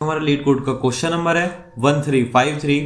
हमारा leet code का question number है 1353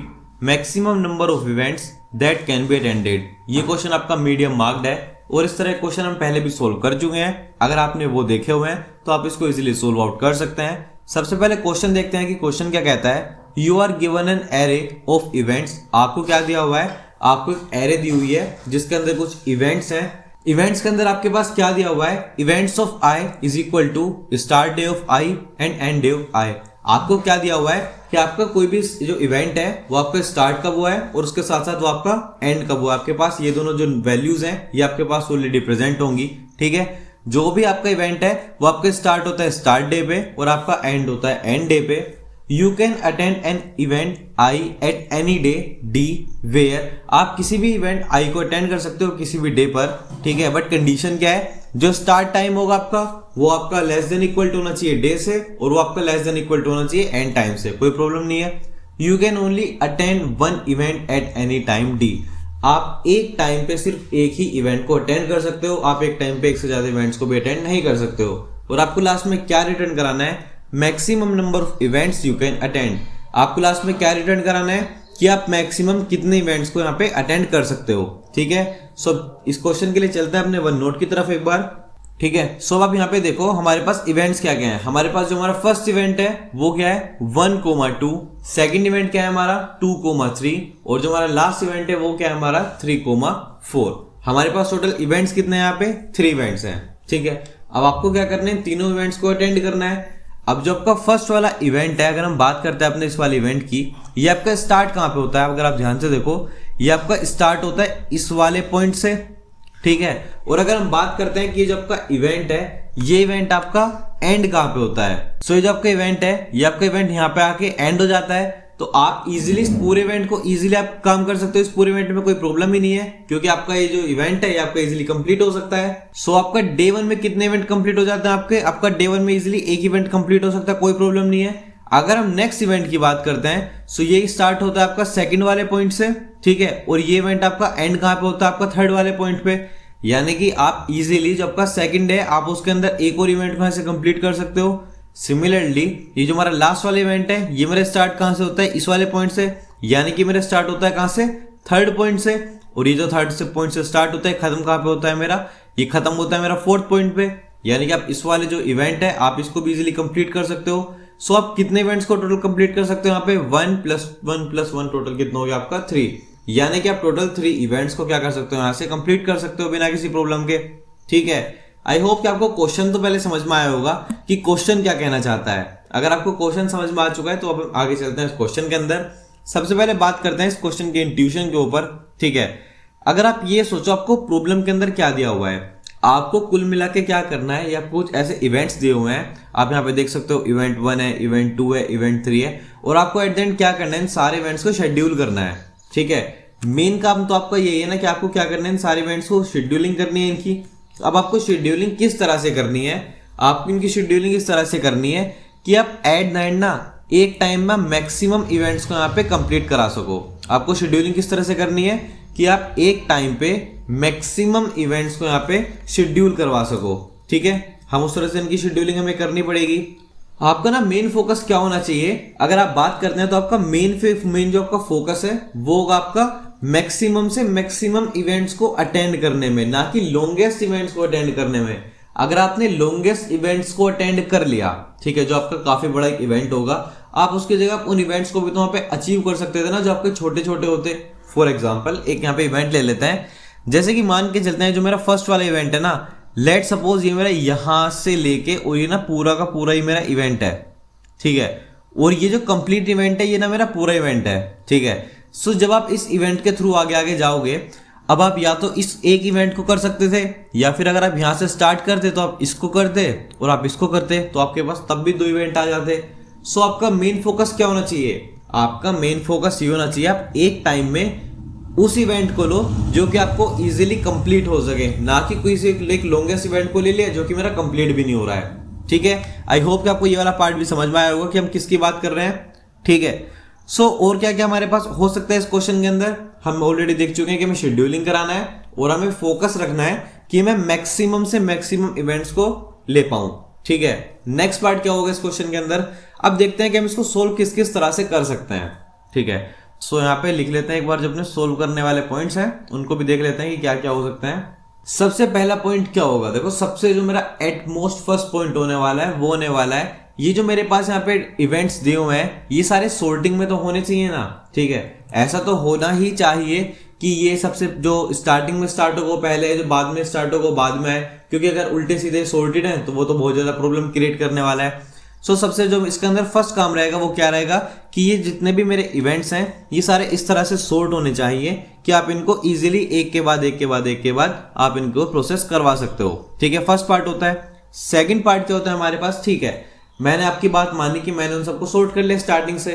maximum number of events that can be attended. ये क्वेश्चन आपका मीडियम मार्क्ड है और इस तरह क्वेश्चन हम पहले भी सोल्व कर चुके हैं। अगर आपने वो देखे हुए हैं तो आप इसको इजीली सोल्व आउट कर सकते हैं। सबसे पहले क्वेश्चन देखते हैं कि क्वेश्चन क्या कहता है। You are given an array of events. आपको क्या दिया हुआ है, आपको एक एरे दी हुई है जिसके अंदर कुछ इवेंट्स हैं। इवेंट्स के अंदर आपके पास क्या दिया हुआ है, events of I is equal to start day of I and end day of I. आपको क्या दिया हुआ है कि आपका कोई भी जो इवेंट है वो आपका स्टार्ट कब हुआ है और उसके साथ साथ वो आपका एंड कब हुआ है। आपके पास ये दोनों जो वैल्यूज हैं ये आपके पास ऑलरेडी प्रेजेंट होंगी। ठीक है, जो भी आपका इवेंट है वो आपका स्टार्ट होता है स्टार्ट डे पे और आपका एंड होता है एंड डे पे। You can attend an event I at any day D where. आप किसी भी इवेंट आई को अटेंड कर सकते हो किसी भी डे पर। ठीक है, बट कंडीशन क्या है, जो स्टार्ट टाइम होगा आपका वो आपका लेस देन इक्वल टू होना चाहिए डे से और वो आपका लेस देन इक्वल टू होना चाहिए एंड टाइम से। कोई प्रॉब्लम नहीं है। You can only attend one event at any time D. आप एक टाइम पे सिर्फ एक ही इवेंट को अटेंड कर सकते हो, आप एक टाइम पे एक से ज्यादा इवेंट्स को भी अटेंड नहीं कर सकते हो। और आपको लास्ट में क्या रिटर्न कराना है, maximum number of events you can attend. आपको लास्ट में क्या रिटर्न कराना है कि आप मैक्सिमम कितने इवेंट्स को यहाँ पे अटेंड कर सकते हो। ठीक है, सो इस क्वेश्चन के लिए चलते हैं अपने वन नोट की तरफ एक बार। ठीक है, सो आप यहाँ पे देखो हमारे पास इवेंट्स क्या क्या है। हमारे पास जो हमारा फर्स्ट इवेंट है वो क्या है 1,2, सेकंड इवेंट क्या है हमारा 2,3 और जो हमारा लास्ट इवेंट है वो क्या है हमारा 3,4। हमारे पास टोटल इवेंट्स कितने हैं यहाँ पे 3 इवेंट्स हैं। ठीक है, अब आपको क्या करना है, तीनों इवेंट्स को अटेंड करना है। अब जो आपका फर्स्ट वाला इवेंट है, अगर हम बात करते हैं अपने इस वाले इवेंट की, ये आपका स्टार्ट कहाँ पे होता है, अगर आप ध्यान से देखो ये आपका स्टार्ट होता है इस वाले पॉइंट से। ठीक है, और अगर हम बात करते हैं कि ये जो आपका इवेंट है ये इवेंट आपका एंड कहाँ पे होता है। सो ये जो आपका इवेंट है ये आपका इवेंट यहाँ पे आके एंड हो जाता है। तो आप इजीली इस पूरे इवेंट को इजीली आप काम कर सकते हो। इस पूरे इवेंट में कोई प्रॉब्लम ही नहीं है क्योंकि आपका ये जो इवेंट है ये आपका इजीली कंप्लीट हो सकता है। सो आपका डे 1 में कितने इवेंट कंप्लीट हो जाते हैं आपका डे 1 में इजीली एक इवेंट कंप्लीट हो सकता है, कोई प्रॉब्लम नहीं है। अगर हम नेक्स्ट इवेंट की बात करते हैं सो ये स्टार्ट होता है आपका सेकंड वाले पॉइंट से। ठीक है, और ये इवेंट आपका एंड कहाँ पे होता है आपका थर्ड वाले पॉइंट पे। यानी कि आप इजीली जो आपका सेकंड है आप उसके अंदर एक और इवेंट को ऐसे कंप्लीट कर सकते हो। सिमिलरली ये जो हमारा लास्ट वाला इवेंट है ये मेरा स्टार्ट कहां से होता है इस वाले पॉइंट से, यानी कि मेरा स्टार्ट होता है कहां से थर्ड पॉइंट से। और ये जो थर्ड से पॉइंट से स्टार्ट होता है खत्म कहां पे होता है मेरा, ये खत्म होता है मेरा फोर्थ पॉइंट पे। यानी कि आप इस वाले जो इवेंट है आप इसको भी इजीली कंप्लीट कर सकते हो। सो आप कितने इवेंट्स को टोटल कंप्लीट कर सकते हो यहाँ पे 1 + 1 टोटल कितना हो गया आपका 3। यानी कि आप टोटल 3 इवेंट्स को क्या कर सकते हो यहाँ से कंप्लीट कर सकते हो बिना किसी प्रॉब्लम के। ठीक है, आई होप कि आपको क्वेश्चन तो पहले समझ में आया होगा कि क्वेश्चन क्या कहना चाहता है। अगर आपको क्वेश्चन समझ में आ चुका है तो अब आगे चलते हैं इस क्वेश्चन के अंदर। सबसे पहले बात करते हैं इस क्वेश्चन के इंट्यूशन के ऊपर। ठीक है, अगर आप ये सोचो आपको प्रॉब्लम के अंदर क्या दिया हुआ है, आपको कुल मिला के क्या करना है, या कुछ ऐसे इवेंट्स दिए हुए हैं। आप यहाँ पे देख सकते हो इवेंट 1 है, इवेंट 2 है, इवेंट 3 है और आपको एट द एंड क्या करना है, इन सारे इवेंट्स को शेड्यूल करना है। ठीक है, मेन काम तो आपका यही है ना कि आपको क्या करना है, इन सारे इवेंट्स को शेड्यूलिंग करनी है इनकी। अब आपको शेड्यूलिंग किस तरह से करनी है, आपको इनकी शेड्यूलिंग इस तरह से करनी है कि आप एट द एंड ना एक टाइम में मैक्सिमम इवेंट्स को यहाँ पे कंप्लीट करा सको। आपको शेड्यूलिंग किस तरह से करनी है कि आप एक टाइम पे मैक्सिमम इवेंट्स को यहाँ पे शेड्यूल करवा सको। ठीक है, हम उस तरह से इनकी शेड्यूलिंग हमें करनी पड़ेगी। आपका ना मेन फोकस क्या होना चाहिए, अगर आप बात करते हैं तो आपका मेन जो आपका फोकस है वो होगा आपका मैक्सिमम से मैक्सिमम इवेंट्स को अटेंड करने में, ना कि लॉन्गेस्ट इवेंट्स को अटेंड करने में। अगर आपने लॉन्गेस्ट इवेंट्स को अटेंड कर लिया, ठीक है, जो आपका काफी बड़ा एक इवेंट होगा, आप उसकी जगह उन इवेंट्स को भी तो वहां पे अचीव कर सकते थे ना जो आपके छोटे छोटे होते। फॉर एग्जाम्पल एक यहाँ पे इवेंट ले लेते हैं, जैसे कि मान के चलते हैं जो मेरा फर्स्ट वाला इवेंट है ना, लेट सपोज ये मेरा यहां से लेके और ये ना पूरा का पूरा ही मेरा इवेंट है। ठीक है, और ये जो कंप्लीट इवेंट है ये ना मेरा पूरा इवेंट है। ठीक है, सो जब आप इस इवेंट के थ्रू आगे आगे जाओगे, अब आप या तो इस एक इवेंट को कर सकते थे या फिर अगर आप यहां से स्टार्ट करते तो आप इसको करते और आप इसको करते तो आपके पास तब भी 2 इवेंट आ जाते। सो आपका मेन फोकस क्या होना चाहिए, आपका मेन फोकस ये होना चाहिए आप एक टाइम में उस इवेंट को लो जो कि आपको इजीली कंप्लीट हो सके, ना कि कोई एक लॉन्गेस्ट इवेंट को ले लिया जो कि मेरा कंप्लीट भी नहीं हो रहा है। ठीक है, आई होप कि आपको ये वाला पार्ट भी समझ में आया होगा कि हम किसकी बात कर रहे हैं। ठीक है, सो और क्या क्या हमारे पास हो सकता है इस क्वेश्चन के अंदर, हम ऑलरेडी देख चुके हैं कि हमें शेड्यूलिंग कराना है और हमें फोकस रखना है कि मैं मैक्सिमम से मैक्सिमम इवेंट्स को ले पाऊं। ठीक है, नेक्स्ट पार्ट क्या होगा इस क्वेश्चन के अंदर, अब देखते हैं कि हम इसको सोल्व किस किस तरह से कर सकते हैं। ठीक है, सो यहाँ पे लिख लेते हैं एक बार जो अपने सोल्व करने वाले पॉइंट्स हैं उनको भी देख लेते हैं कि क्या क्या हो सकते हैं। सबसे पहला पॉइंट क्या होगा, देखो सबसे जो मेरा एट मोस्ट फर्स्ट पॉइंट होने वाला है वो होने वाला है ये जो मेरे पास यहाँ पे इवेंट्स दिए हुए हैं ये सारे सोर्टिंग में तो होने चाहिए ना। ठीक है, ऐसा तो होना ही चाहिए कि ये सबसे जो स्टार्टिंग में स्टार्ट होगा पहले, जो बाद में स्टार्ट होगा बाद में आए, क्योंकि अगर उल्टे सीधे सॉर्टेड है तो वो तो बहुत ज्यादा प्रॉब्लम क्रिएट करने वाला है। सो सबसे जो इसके अंदर फर्स्ट काम रहेगा वो क्या रहेगा कि ये जितने भी मेरे इवेंट्स हैं ये सारे इस तरह से सॉर्ट होने चाहिए कि आप इनको इजीली एक के बाद एक के बाद एक के बाद आप इनको प्रोसेस करवा सकते हो। ठीक है, फर्स्ट पार्ट होता है। सेकंड पार्ट क्या होता है हमारे पास, ठीक है मैंने आपकी बात मानी कि मैंने उन सबको सॉर्ट कर लिया स्टार्टिंग से।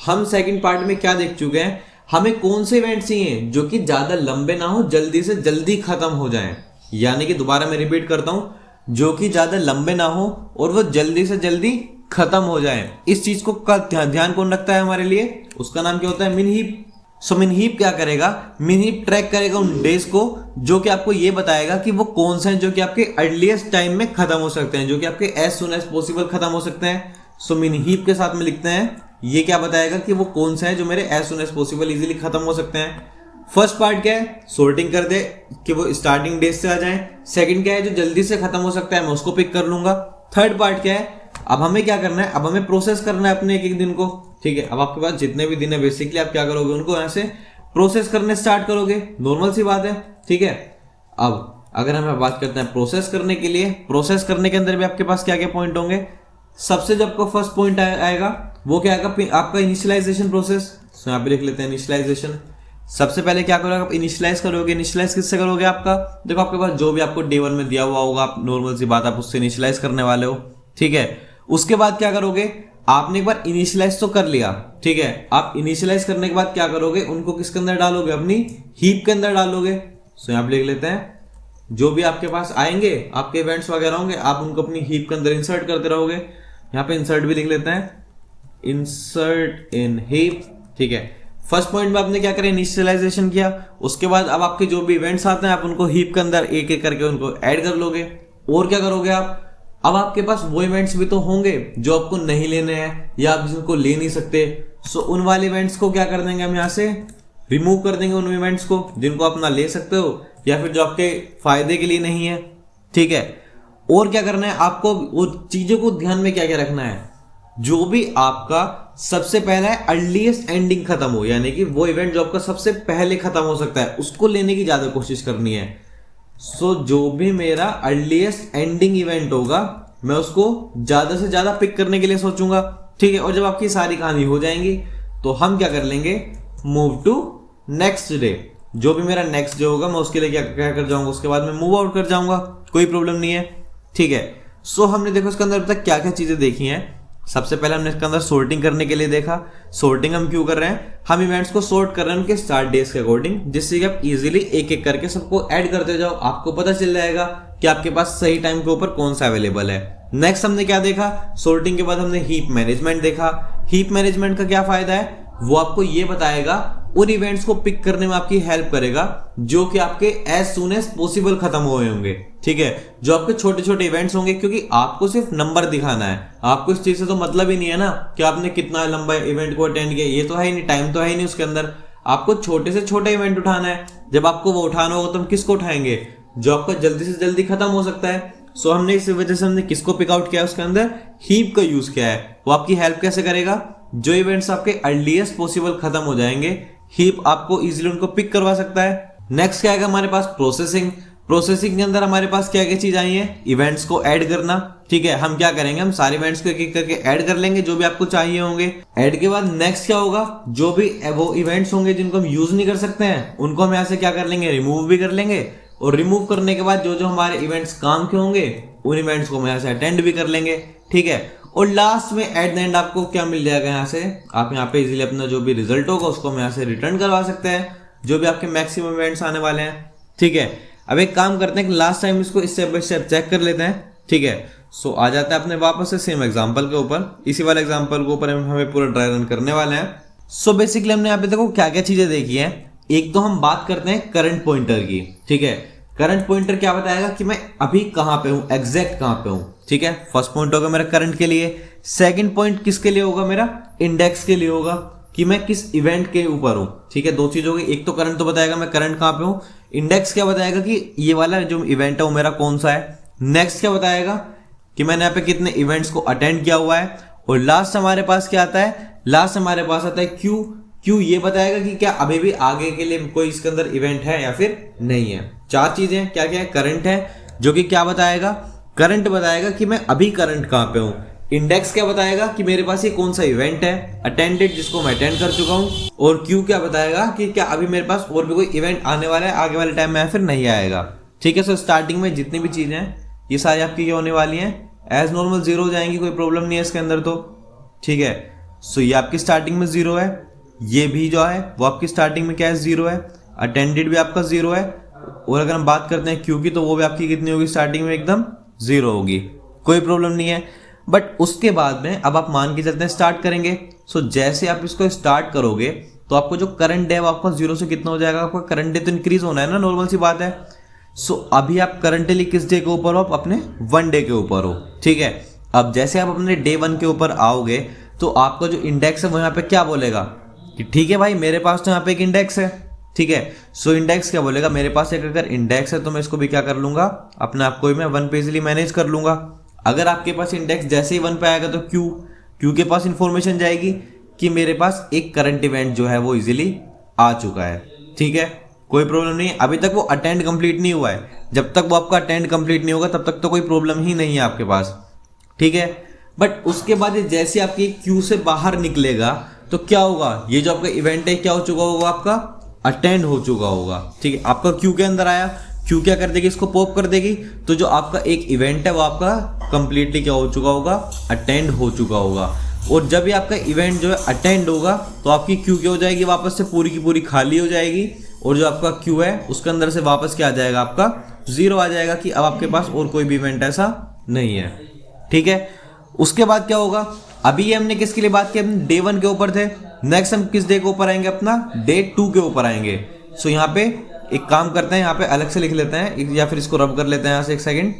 हम सेकंड पार्ट में क्या देख चुके हैं, हमें कौन से इवेंट्स चाहिए जो कि ज्यादा लंबे ना हो, जल्दी से जल्दी खत्म हो जाएं। यानी कि दोबारा मैं रिपीट करता हूं, जो कि ज्यादा लंबे ना हो और वो जल्दी से जल्दी खत्म हो जाए। इस चीज को का ध्यान कौन रखता है हमारे लिए, उसका नाम क्या होता है, मिन हीप। सो मिन हीप क्या करेगा, मिन हीप ट्रैक करेगा उन डेज को जो कि आपको ये बताएगा कि वो कौन से हैं जो कि आपके अर्लीस्ट टाइम में खत्म हो सकते हैं, जो कि आपके एज सुन एज पॉसिबल खत्म हो सकते हैं। सो मिन हीप के साथ में लिखते हैं ये क्या बताएगा कि वो कौन से हैं जो मेरे as soon as possible easily खत्म हो सकते हैं। फर्स्ट पार्ट क्या है, सॉर्टिंग कर दे कि वो स्टार्टिंग डेज से आ जाएं। सेकंड क्या है, जो जल्दी से खत्म हो सकता है मैं उसको पिक कर लूंगा। थर्ड पार्ट क्या है, अब हमें क्या करना है, अब हमें प्रोसेस करना है अपने एक एक दिन को। ठीक है, अब आपके पास जितने भी दिन है बेसिकली आप क्या करोगे, उनको ऐसे प्रोसेस करने स्टार्ट करोगे, नॉर्मल सी बात है। ठीक है, अब अगर हम बात करते हैं प्रोसेस करने के लिए, प्रोसेस करने के अंदर भी आपके पास क्या क्या पॉइंट होंगे। सबसे जब आपका फर्स्ट पॉइंट आएगा वो क्या आएगा, आपका इनिशियलाइजेशन प्रोसेस। तो यहाँ पे लिख लेते हैं इनिशियलाइजेशन। सबसे पहले क्या करोगे, आप इनिशियलाइज करोगे। इनिशियलाइज किससे करोगे, आपका देखो आपके पास जो भी आपको डे 1 में दिया हुआ होगा, आप नॉर्मल सी बात आप उससे इनिशियलाइज करने वाले हो। ठीक है, उसके बाद क्या करोगे, आपने एक बार इनिशियलाइज तो कर लिया। ठीक है, आप इनिशियलाइज करने के बाद क्या करोगे, उनको किसके अंदर डालोगे, अपनी हीप के अंदर डालोगे। सो यहाँ पे लिख लेते हैं जो भी आपके पास आएंगे आपके इवेंट्स वगैरह होंगे आप उनको अपनी हीप के अंदर इंसर्ट करते रहोगे। यहाँ पे इंसर्ट भी लिख लेते हैं, इंसर्ट इन हीप। ठीक है, फर्स्ट पॉइंट में आपने क्या करा, इनिशियलाइजेशन किया। उसके बाद अब आपके जो भी इवेंट्स आते हैं आप उनको हीप के अंदर एक एक करके उनको ऐड कर लोगे। और क्या करोगे आप, अब आपके पास वो इवेंट्स भी तो होंगे जो आपको नहीं लेने हैं या आप जिनको ले नहीं सकते। सो उन वाले इवेंट्स को क्या कर देंगे, हम यहाँ से रिमूव कर देंगे उन इवेंट्स को जिनको आप ना ले सकते हो या फिर जो आपके फायदे के लिए नहीं है। ठीक है, और क्या करना है आपको, वो चीजों को ध्यान में क्या क्या रखना है, जो भी आपका सबसे पहला है अर्लीस्ट एंडिंग खत्म हो, यानी कि वो इवेंट जो आपका सबसे पहले खत्म हो सकता है उसको लेने की ज्यादा कोशिश करनी है। सो जो भी मेरा अर्लीस्ट एंडिंग इवेंट होगा मैं उसको ज्यादा से ज्यादा पिक करने के लिए सोचूंगा। ठीक है, और जब आपकी सारी कहानी हो जाएंगी तो हम क्या कर लेंगे, मूव टू नेक्स्ट डे। जो भी मेरा नेक्स्ट डे होगा मैं उसके लिए क्या क्या कर जाऊंगा, उसके बाद मैं मूव आउट कर जाऊंगा, कोई प्रॉब्लम नहीं है। ठीक है, सो हमने देखो इसके अंदर अब तक क्या क्या चीजें देखी हैं। सबसे पहले हमने इसके अंदर सॉर्टिंग करने के लिए देखा। सॉर्टिंग हम क्यों कर रहे हैं, हम इवेंट्स को सॉर्ट कर रहे हैं उनके स्टार्ट डेज के अकॉर्डिंग, जिससे कि आप इजीली एक एक करके सबको ऐड करते जाओ, आपको पता चल जाएगा कि आपके पास सही टाइम के ऊपर कौन सा अवेलेबल है। नेक्स्ट हमने क्या देखा, सॉर्टिंग के बाद हमने हीप मैनेजमेंट देखा। हीप मैनेजमेंट का क्या फायदा है, वो आपको ये बताएगा, उन इवेंट्स को पिक करने में आपकी हेल्प करेगा जो कि आपके एज सुन एज पॉसिबल खत्म हुए होंगे। ठीक है, जो आपके छोटे छोटे इवेंट्स होंगे, क्योंकि आपको सिर्फ नंबर दिखाना है, आपको इस चीज से तो मतलब ही नहीं है ना कि आपने कितना लंबा इवेंट को अटेंड किया, ये तो है ही नहीं, टाइम तो है ही नहीं उसके अंदर। आपको छोटे से छोटा इवेंट उठाना है, जब आपको वो उठाना होगा तो हम किसको उठाएंगे, जो आपका जल्दी से जल्दी खत्म हो सकता है। सो हमने इस वजह से हमने किसको पिक आउट किया, उसके अंदर हीप का यूज किया है। वो आपकी हेल्प कैसे करेगा, जो इवेंट्स आपके अर्लीस्ट पॉसिबल खत्म हो जाएंगे हीप आपको इजीली उनको पिक करवा सकता है। नेक्स्ट क्या है हमारे पास, प्रोसेसिंग। प्रोसेसिंग के अंदर हमारे पास क्या क्या चीज आई है, इवेंट्स को ऐड करना। ठीक है, हम क्या करेंगे, हम सारे इवेंट्स को एक एक करके ऐड कर लेंगे जो भी आपको चाहिए होंगे। ऐड के बाद नेक्स्ट क्या होगा, जो भी वो इवेंट्स होंगे जिनको हम यूज नहीं कर सकते हैं उनको हम यहाँ से क्या कर लेंगे, रिमूव भी कर लेंगे। और रिमूव करने के बाद जो जो हमारे इवेंट्स काम के होंगे उन इवेंट्स को हम यहाँ से अटेंड भी कर लेंगे। ठीक है, और लास्ट में एट द एंड आपको क्या मिल जाएगा, यहाँ से आप यहाँ पे इजीली अपना जो भी रिजल्ट होगा उसको हम यहाँ से रिटर्न करवा सकते हैं, जो भी आपके मैक्सिमम इवेंट्स आने वाले हैं। ठीक है, अब एक काम करते हैं कि लास्ट टाइम इसको स्टेप बाय स्टेप चेक कर लेते हैं। ठीक है, सो आ जाता है अपने वापस से सेम एग्जांपल के ऊपर। इसी वाले एग्जांपल के ऊपर हमें पूरा ड्राई रन करने वाले हैं। सो बेसिकली हमने यहाँ पे देखो क्या क्या चीजें देखी है। एक तो हम बात करते हैं करंट पॉइंटर की। ठीक है, करंट पॉइंटर क्या बताएगा कि मैं अभी कहां पे हूं, एग्जैक्ट कहां पे हूं। ठीक है, फर्स्ट पॉइंट होगा मेरा करंट के लिए। सेकंड पॉइंट किसके लिए होगा, मेरा इंडेक्स के लिए होगा कि मैं किस इवेंट के ऊपर हूं। ठीक है, दो चीज होगी, एक तो करंट तो बताएगा मैं करंट कहां पे हूं, इंडेक्स क्या बताएगा कि ये वाला जो इवेंट है वो मेरा कौन सा है। नेक्स्ट क्या बताएगा कि मैंने यहाँ पे कितने इवेंट्स को अटेंड किया हुआ है। और लास्ट हमारे पास क्या आता है, लास्ट हमारे पास आता है क्यू। क्यू ये बताएगा कि क्या अभी भी आगे के लिए कोई इसके अंदर इवेंट है या फिर नहीं है। चार चीजें क्या क्या है, करंट है जो कि क्या बताएगा, करंट बताएगा कि मैं अभी करंट कहां पे हूं। इंडेक्स क्या बताएगा कि मेरे पास ये कौन सा इवेंट है अटेंडेड जिसको मैं अटेंड कर चुका हूं। और क्यू क्या बताएगा कि क्या अभी मेरे पास और भी कोई इवेंट आने वाला है आगे वाले टाइम में या फिर नहीं आएगा। ठीक है, सो स्टार्टिंग में जितनी भी चीजें हैं ये सारी आपकी क्या होने वाली हैं, एज नॉर्मल जीरो हो जाएंगी, कोई प्रॉब्लम नहीं है इसके अंदर तो। ठीक है, सो ये आपकी स्टार्टिंग में जीरो है, ये भी जो है वो आपकी स्टार्टिंग में क्या है, जीरो है, अटेंडेड भी आपका जीरो है। और अगर हम बात करते हैं क्यू की तो वो भी आपकी कितनी होगी, स्टार्टिंग में एकदम जीरो होगी, कोई प्रॉब्लम नहीं है। बट उसके बाद में अब आप मान के चलते हैं स्टार्ट करेंगे। सो जैसे आप इसको स्टार्ट करोगे तो आपको जो करंट है वो आपका जीरो से कितना हो जाएगा, आपका करंट डे तो इंक्रीज होना है ना, नॉर्मल सी बात है। सो अभी आप करंटली किस डे के ऊपर हो, आप अपने 1 डे के ऊपर हो। ठीक है, अब जैसे आप अपने डे 1 के ऊपर आओगे तो आपका जो इंडेक्स है वो यहाँ पे क्या बोलेगा कि ठीक है भाई मेरे पास तो यहाँ पे एक इंडेक्स है। ठीक है, सो इंडेक्स क्या बोलेगा, मेरे पास एक अगर इंडेक्स है तो मैं इसको भी क्या कर लूंगा, अपने आप को ही मैं 1 पे इजिली मैनेज कर लूंगा। अगर आपके पास इंडेक्स जैसे ही 1 पे आएगा तो क्यू के पास इंफॉर्मेशन जाएगी कि मेरे पास एक करंट इवेंट जो है वो इजीली आ चुका है। ठीक है, कोई प्रॉब्लम नहीं है, अभी तक वो अटेंड कंप्लीट नहीं हुआ है। जब तक वो आपका अटेंड कंप्लीट नहीं होगा तब तक तो कोई प्रॉब्लम ही नहीं है आपके पास। ठीक है, बट उसके बाद जैसे आपकी क्यू से बाहर निकलेगा तो क्या होगा, ये जो आपका इवेंट है क्या हो चुका होगा, आपका अटेंड हो चुका होगा। ठीक है, आपका क्यू के अंदर आया, क्यू क्या कर देगी, इसको पॉप कर देगी, तो जो आपका एक इवेंट है वो आपका कंप्लीटली क्या हो चुका होगा, अटेंड हो चुका होगा। और जब भी आपका इवेंट जो है अटेंड होगा तो आपकी क्यू क्या हो जाएगी, वापस से पूरी की पूरी खाली हो जाएगी। और जो आपका क्यू है उसके अंदर से वापस क्या आ जाएगा, आपका जीरो आ जाएगा कि अब आपके पास और कोई भी इवेंट ऐसा नहीं है। ठीक है, उसके बाद क्या होगा, अभी ये हमने किसके लिए बात की, हम डे 1 के ऊपर थे। नेक्स्ट हम किस डे के ऊपर आएंगे, अपना डे 2 के ऊपर आएंगे। सो यहाँ पे एक काम करते हैं, यहाँ पे अलग से लिख लेते हैं या फिर इसको रब कर लेते हैं यहाँ से एक सेकंड।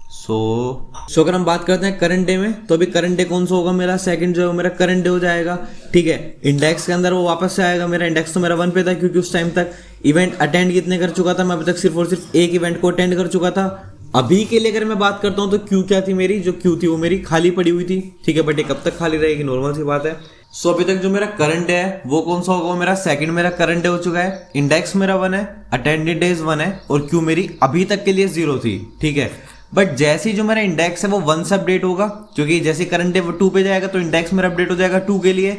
सो अगर हम बात करते हैं करंट डे में तो अभी करंट डे कौन सा होगा, मेरा सेकंड जो है मेरा करंट डे हो जाएगा। ठीक है, इंडेक्स के अंदर वो वापस से आएगा, मेरा इंडेक्स तो मेरा 1 पे था क्योंकि उस टाइम तक इवेंट अटेंड कितने कर चुका था, मैं अभी तक सिर्फ और सिर्फ एक इवेंट को अटेंड कर चुका था। अभी के लिए अगर मैं बात करता हूं तो क्यू क्या थी, मेरी जो क्यू थी वो मेरी खाली पड़ी हुई थी। ठीक है, बट ये कब तक खाली रहेगी, नॉर्मल सी बात है। सो अभी तक जो मेरा करंट है वो कौन सा होगा, वो मेरा सेकंड मेरा करंट डे हो चुका है, इंडेक्स मेरा 1 है, अटेंडेड डेज 1 है और क्यू मेरी अभी तक के लिए 0 थी। ठीक है, बट जैसे ही जो मेरा इंडेक्स है वो 1 से अपडेट होगा, क्योंकि जैसे करंट डे 2 पे जाएगा तो इंडेक्स मेरा अपडेट हो जाएगा 2 के लिए।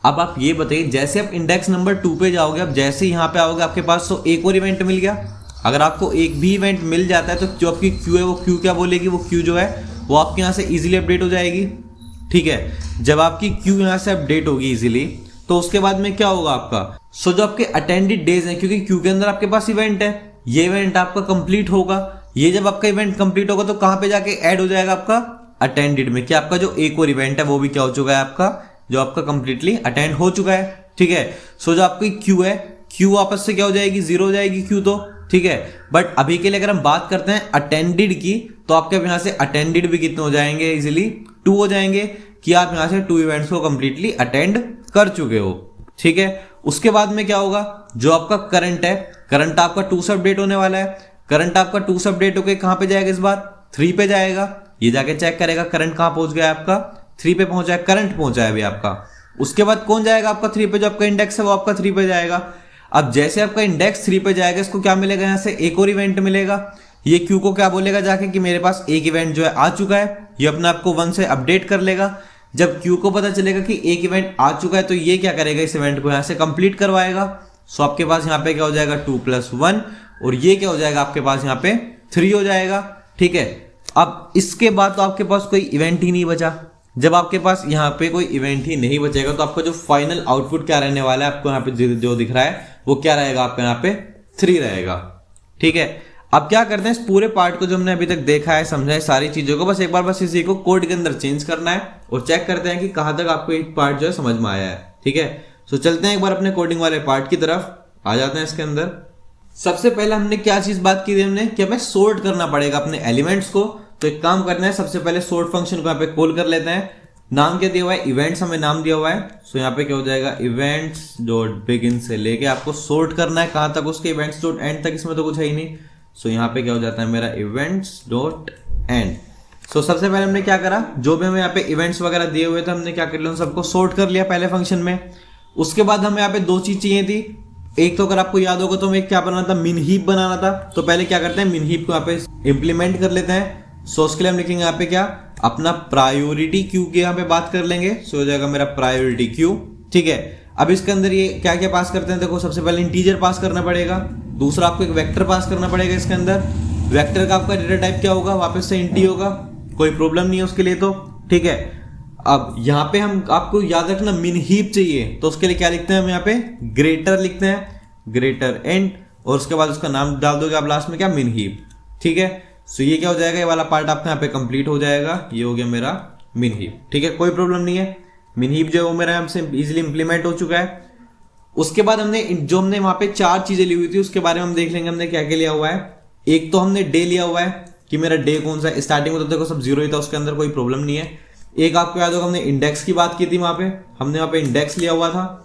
अब आप ये बताइए, जैसे आप इंडेक्स नंबर 2 पे जाओगे, अब जैसे ही यहाँ पे आओगे आपके पास तो एक और इवेंट मिल गया। अगर आपको एक भी इवेंट मिल जाता है तो जो आपकी क्यू है वो क्यू क्या बोलेगी, वो क्यू जो है वो आपके यहाँ से इजीली अपडेट हो जाएगी। ठीक है, जब आपकी क्यू यहाँ से अपडेट होगी इजीली तो उसके बाद में क्या होगा आपका, सो जो आपके अटेंडेड डेज हैं, क्योंकि क्यू के अंदर आपके पास इवेंट है, ये इवेंट आपका कंप्लीट होगा। ये जब आपका इवेंट कंप्लीट होगा तो कहां पे जाके ऐड हो जाएगा, आपका अटेंडेड में, कि आपका जो एक और इवेंट है वो भी क्या हो चुका है, आपका जो आपका कंप्लीटली अटेंड हो चुका है। ठीक है, सो जो आपकी क्यू है, क्यू वापस से क्या हो जाएगी, 0 हो जाएगी क्यू तो। ठीक है, बट अभी के लिए अगर हम बात करते हैं अटेंडेड की तो आपके यहाँ से अटेंडेड भी कितने हो जाएंगे, इजिली 2 हो जाएंगे कि आप यहाँ से 2 इवेंट्स को कंप्लीटली अटेंड कर चुके हो। ठीक है, उसके बाद में क्या होगा, जो आपका करंट है, करंट आपका 2 से अपडेट होने वाला है। करंट आपका 2 से अपडेट होकर कहां पे जाएगा, इस बार 3 पे जाएगा। ये जाके चेक करेगा करंट कहां पहुंच गया, आपका 3 पे पहुंचा है, करंट पहुंचा है अभी आपका। उसके बाद कौन जाएगा आपका 3 पे, जो आपका इंडेक्स है वो आपका 3 पे जाएगा। अब जैसे आपका इंडेक्स 3 पे जाएगा, इसको क्या मिलेगा, यहाँ से एक और इवेंट मिलेगा। ये क्यू को क्या बोलेगा जाके कि मेरे पास एक इवेंट जो है आ चुका है, ये अपने आप को 1 से अपडेट कर लेगा। जब क्यू को पता चलेगा कि एक इवेंट आ चुका है तो ये क्या करेगा, इस इवेंट को यहाँ से कंप्लीट करवाएगा। सो आपके पास यहाँ पे क्या हो जाएगा, 2 + 1 और ये क्या हो जाएगा आपके पास यहाँ पे 3 हो जाएगा। ठीक है, अब इसके बाद तो आपके पास कोई इवेंट ही नहीं बचा। जब आपके पास यहाँ पे कोई इवेंट ही नहीं बचेगा तो आपका जो फाइनल आउटपुट क्या रहने वाला है, आपको यहाँ पे जो दिख रहा है वो क्या रहेगा, आपका यहाँ पे 3 रहेगा। ठीक है, अब क्या करते हैं, इस पूरे पार्ट को जो हमने अभी तक देखा है, समझा है सारी चीजों को, बस एक बार बस इसी को कोड के अंदर चेंज करना है और चेक करते हैं कि कहां तक आपको एक पार्ट जो है समझ में आया है। ठीक है, सो चलते हैं एक बार अपने कोडिंग वाले पार्ट की तरफ, आ जाते हैं इसके अंदर। सबसे पहले हमने क्या चीज बात की थी, हमने कि हमें सोर्ट करना पड़ेगा अपने एलिमेंट्स को। तो एक काम करना है, सबसे पहले सोर्ट फंक्शन को यहाँ पे कॉल कर लेते हैं। नाम क्या दिया हुआ है, इवेंट्स हमें नाम दिया हुआ है। सो यहाँ पे क्या हो जाएगा, इवेंट्स डॉट बिगिन से लेके आपको सोर्ट करना है कहाँ तक, उसके इवेंट्स डॉट एंड तक, इसमें तो कुछ है ही नहीं। सो यहाँ पे क्या हो जाता है मेरा इवेंट्स डॉट एंड। सो सबसे पहले हमने क्या करा, जो भी हमें यहाँ पे इवेंट्स वगैरह दिए हुए थे हमने क्या कर लिया, उन सबको सोर्ट कर लिया पहले फंक्शन में। उसके बाद हमें यहाँ पे दो चीज चाहिए थी। एक तो अगर आपको याद होगा तो हमें क्या बनाना था, मिन हीप बनाना था। तो पहले क्या करते हैं, मिन हीप को यहाँ पे इम्प्लीमेंट कर लेते हैं। सो उसके लिए हम लिखेंगे यहाँ पे क्या, अपना प्रायोरिटी क्यू की यहाँ पे बात कर लेंगे। सो हो जाएगा मेरा प्रायोरिटी क्यू। ठीक है, अब इसके अंदर ये क्या क्या पास करते हैं, देखो सबसे पहले इंटीजर पास करना पड़ेगा, दूसरा आपको एक वेक्टर पास करना पड़ेगा। इसके अंदर वेक्टर का आपका डेटा टाइप क्या होगा, वापस से इंटी होगा, कोई प्रॉब्लम नहीं है उसके लिए तो। ठीक है, अब यहाँ पे हम आपको याद रखना मिन हीप चाहिए, तो उसके लिए क्या लिखते हैं हम यहाँ पे, ग्रेटर लिखते हैं, ग्रेटर एंड, और उसके बाद उसका नाम डाल दोगे आप लास्ट में क्या, मिन हीप। ठीक है, सो ये क्या हो जाएगा, ये वाला पार्ट आपका यहाँ पे कंप्लीट हो जाएगा, ये हो गया मेरा मिन हीप। ठीक है, कोई प्रॉब्लम नहीं है, मिन हीप जो है वो मेरा यहाँ से इजिली इंप्लीमेंट हो चुका है। उसके बाद हमने जो हमने वहां पे चार चीजें ली हुई थी उसके बारे में हम देख लेंगे हमने क्या क्या लिया हुआ है। एक तो हमने डे लिया हुआ है कि मेरा डे कौन सा है, स्टार्टिंग में तो देखो सब जीरो ही था, उसके अंदर कोई प्रॉब्लम नहीं है। एक आपको याद होगा हमने इंडेक्स की बात की थी, वहां पे हमने वहां पे इंडेक्स लिया हुआ था।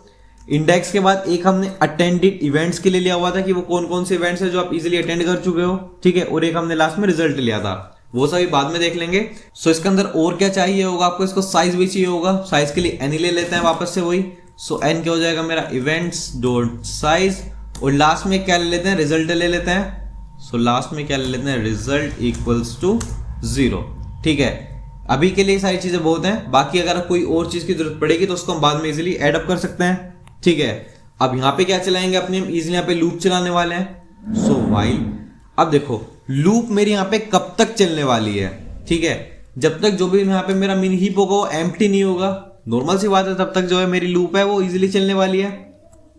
इंडेक्स के बाद एक हमने अटेंडेड इवेंट्स के लिए लिया हुआ था कि वो कौन कौन से इवेंट्स है जो आप इजीली अटेंड कर चुके हो। ठीक है, और एक हमने लास्ट में रिजल्ट लिया था, वो सभी बाद में देख लेंगे। सो इसके अंदर और क्या चाहिए होगा आपको, इसको साइज भी चाहिए होगा। साइज के लिए एन ले लेते हैं वापस से वही। सो एन क्या हो जाएगा मेरा, इवेंट्स डॉट साइज, और लास्ट में क्या ले लेते हैं, रिजल्ट ले लेते हैं। सो लास्ट में क्या ले लेते हैं, रिजल्ट इक्वल्स टू 0। ठीक है, अभी के लिए सारी चीजें बहुत हैं, बाकी अगर कोई और चीज की जरूरत पड़ेगी तो उसको हम बाद में इजीली ऐड अप कर सकते हैं। ठीक है, अब यहाँ पे क्या चलाएंगे अपने, हम इजीली यहाँ पे लूप चलाने वाले हैं। सो व्हाइल, अब देखो लूप मेरी यहाँ पे कब तक चलने वाली है। ठीक है, जब तक जो भी यहाँ पे मेरा मिन हीप होगा वो एम्प्टी नहीं होगा, नॉर्मल सी बात है, तब तक जो है मेरी लूप है वो इजीली चलने वाली है।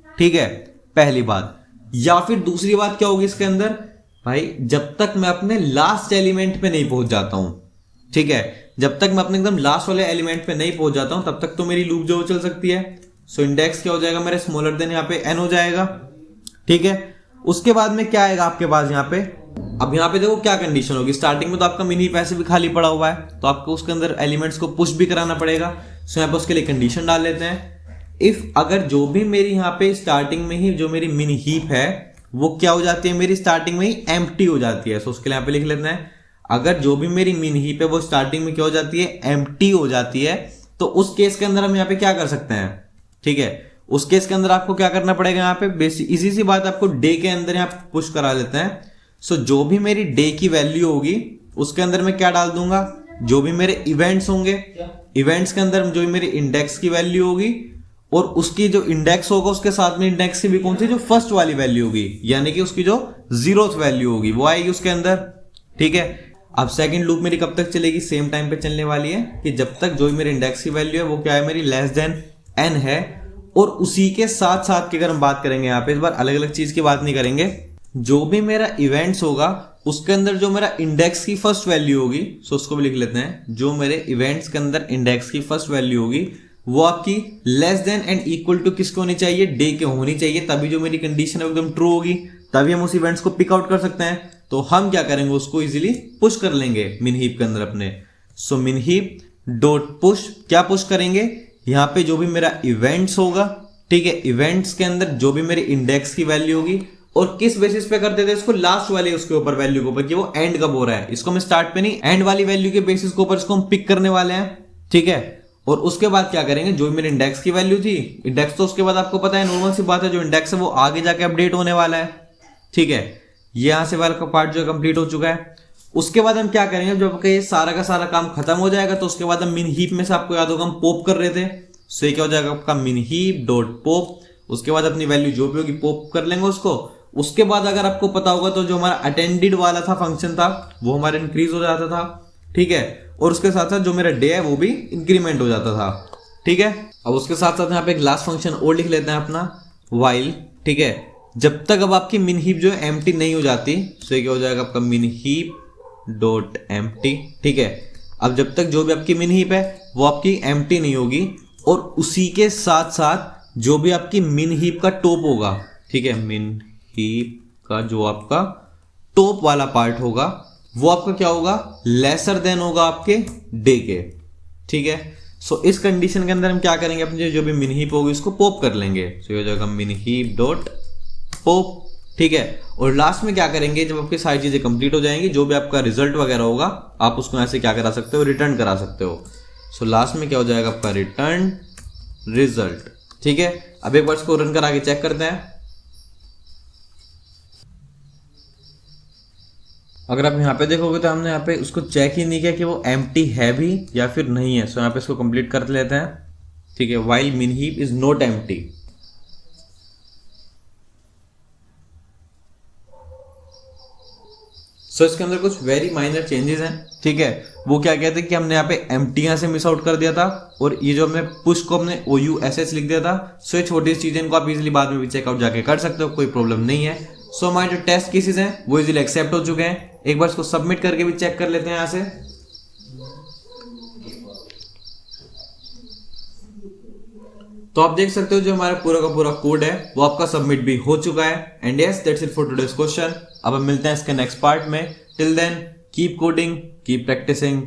ठीक है, पहली बात। या फिर दूसरी बात क्या होगी इसके अंदर, भाई जब तक मैं अपने लास्ट एलिमेंट पे नहीं पहुंच जाता हूं। ठीक है, जब तक मैं अपने एकदम लास्ट वाले एलिमेंट पे नहीं पहुंच जाता हूं तब तक तो मेरी लूप जो चल सकती है। सो इंडेक्स क्या हो जाएगा मेरे, स्मॉलर देन यहाँ पे एन हो जाएगा। ठीक है, उसके बाद में क्या आएगा आपके पास यहाँ पे, अब यहाँ पे देखो क्या कंडीशन होगी, स्टार्टिंग में तो आपका मिनी पैसे भी खाली पड़ा हुआ है तो आपको उसके अंदर एलिमेंट्स को पुश भी कराना पड़ेगा। सो यहाँ पे उसके लिए कंडीशन डाल लेते हैं, इफ अगर जो भी मेरी यहाँ पे स्टार्टिंग में ही जो मेरी मिनी हीप है वो क्या हो जाती है, मेरी स्टार्टिंग में ही एम्प्टी हो जाती है। सो उसके लिए यहाँ पे लिख लेते हैं, अगर जो भी मेरी मिन हीप है वो स्टार्टिंग में क्या हो जाती है, एम्प्टी हो जाती है, तो उस केस के अंदर हम यहाँ पे क्या कर सकते हैं। ठीक है, उस केस के अंदर आपको क्या करना पड़ेगा, यहाँ पे बेसिक इजी सी बात, आपको डे के अंदर यहाँ पुश करा लेते हैं। सो जो भी मेरी डे की वैल्यू होगी उसके अंदर मैं क्या डाल दूंगा, जो भी मेरे इवेंट्स होंगे, इवेंट्स के अंदर जो भी मेरी इंडेक्स की वैल्यू होगी, और उसकी जो इंडेक्स होगा उसके साथ में इंडेक्स की भी कौन सी, जो फर्स्ट वाली वैल्यू होगी, यानी कि उसकी जो 0th वैल्यू होगी वो आएगी उसके अंदर। ठीक है, अब सेकंड लूप मेरी कब तक चलेगी, सेम टाइम पे चलने वाली है कि जब तक जो भी मेरे इंडेक्स की वैल्यू है वो क्या है, मेरी लेस देन n है। और उसी के साथ साथ की अगर हम बात करेंगे, यहाँ पे इस बार अलग अलग चीज की बात नहीं करेंगे, जो भी मेरा इवेंट्स होगा उसके अंदर जो मेरा इंडेक्स की फर्स्ट वैल्यू होगी, सो उसको भी लिख लेते हैं, जो मेरे इवेंट्स के अंदर इंडेक्स की फर्स्ट वैल्यू होगी वो आपकी less than and equal to किसको होनी चाहिए, डे के होनी चाहिए, तभी जो मेरी कंडीशन है एकदम ट्रू होगी, तभी हम उस इवेंट्स को पिक आउट कर सकते हैं। तो हम क्या करेंगे, उसको इजीली पुश कर लेंगे मिन हीप के अंदर अपने। सो मिन हीप डॉट पुश, क्या पुश करेंगे, यहाँ पे जो भी मेरा इवेंट्स होगा, ठीक है, इवेंट्स के अंदर जो भी मेरी इंडेक्स की वैल्यू होगी, और किस बेसिस पे करते थे इसको, लास्ट वाले उसके ऊपर वैल्यू के ऊपर कि वो एंड कब हो रहा है, इसको हम स्टार्ट पे नहीं एंड वाली वैल्यू के बेसिस के ऊपर इसको हम पिक करने वाले हैं। ठीक है, और उसके बाद क्या करेंगे, जो भी मेरे इंडेक्स की वैल्यू थी, इंडेक्स तो उसके बाद आपको पता है नॉर्मल सी बात है, जो इंडेक्स है वो आगे जाके अपडेट होने वाला है। ठीक है, ये यहां से वाला का पार्ट जो है कंप्लीट हो चुका है। उसके बाद हम क्या करेंगे, जब ये सारा का सारा काम खत्म हो जाएगा तो उसके बाद हम मिन हीप में से आपको याद होगा हम पॉप कर रहे थे। सो ये क्या हो जाएगा आपका मिन हीप डॉट पॉप, उसके बाद अपनी वैल्यू जो भी होगी पॉप कर लेंगे उसको। उसके बाद अगर आपको पता होगा तो जो हमारा अटेंडेड वाला था फंक्शन था वो हमारा इंक्रीज हो जाता था। ठीक है, और उसके साथ साथ जो मेरा डे है वो भी इंक्रीमेंट हो जाता था। ठीक है, अब उसके साथ साथ यहाँ पे एक लास्ट फंक्शन और लिख लेते हैं अपना, व्हाइल। ठीक है, जब तक अब आपकी मिन हीप जो है एम्प्टी नहीं हो जाती, तो क्या हो जाएगा आपका मिन हीप डॉट एम्प्टी। ठीक है, अब जब तक जो भी आपकी मिन हीप है वो आपकी एम्प्टी नहीं होगी, और उसी के साथ साथ जो भी आपकी मिन हीप का टॉप होगा, ठीक है, मिन हीप का जो आपका टॉप वाला पार्ट होगा वो आपका क्या होगा, लेसर देन होगा आपके डे के। ठीक है, सो इस कंडीशन के अंदर हम क्या करेंगे, अपनी जो भी मिनहीप होगी उसको पॉप कर लेंगे। सो ये हो जाएगा मिनहीप डॉट पॉप, ठीक है। और लास्ट में क्या करेंगे, जब आपकी सारी चीजें कंप्लीट हो जाएंगी, जो भी आपका रिजल्ट वगैरह होगा आप उसको ऐसे क्या करा सकते हो, रिटर्न करा सकते हो। सो लास्ट में क्या हो जाएगा आपका रिटर्न रिजल्ट, ठीक है। अब एक बार इसको रन करा के चेक करते हैं। अगर आप यहाँ पे देखोगे तो हमने यहाँ पे उसको चेक ही नहीं किया कि वो एम्प्टी है भी या फिर नहीं है। सो यहाँ पे इसको कंप्लीट कर लेते हैं, ठीक है। While min heap is not empty. So इसके अंदर कुछ वेरी माइनर चेंजेस हैं, ठीक है। वो क्या कहते हैं कि हमने यहाँ पे एम्प्टी से मिस आउट कर दिया था, और ये जो हमने पुश को हमने OUSH लिख दिया था। सो ये छोटी सी चीजें इनको आप इजीली बाद में भी चेकआउट जाके कर सकते हो, कोई प्रॉब्लम नहीं है। सो हमारे जो टेस्ट केसेस हैं वो इजीली एक्सेप्ट हो चुके हैं। एक बार इसको सबमिट करके भी चेक कर लेते हैं यहाँ से। तो आप देख सकते हो जो हमारा पूरा का पूरा कोड है वो आपका सबमिट भी हो चुका है। And yes, that's it for today's question. अब हम मिलते हैं इसके नेक्स्ट पार्ट में। Till then keep coding, keep practising.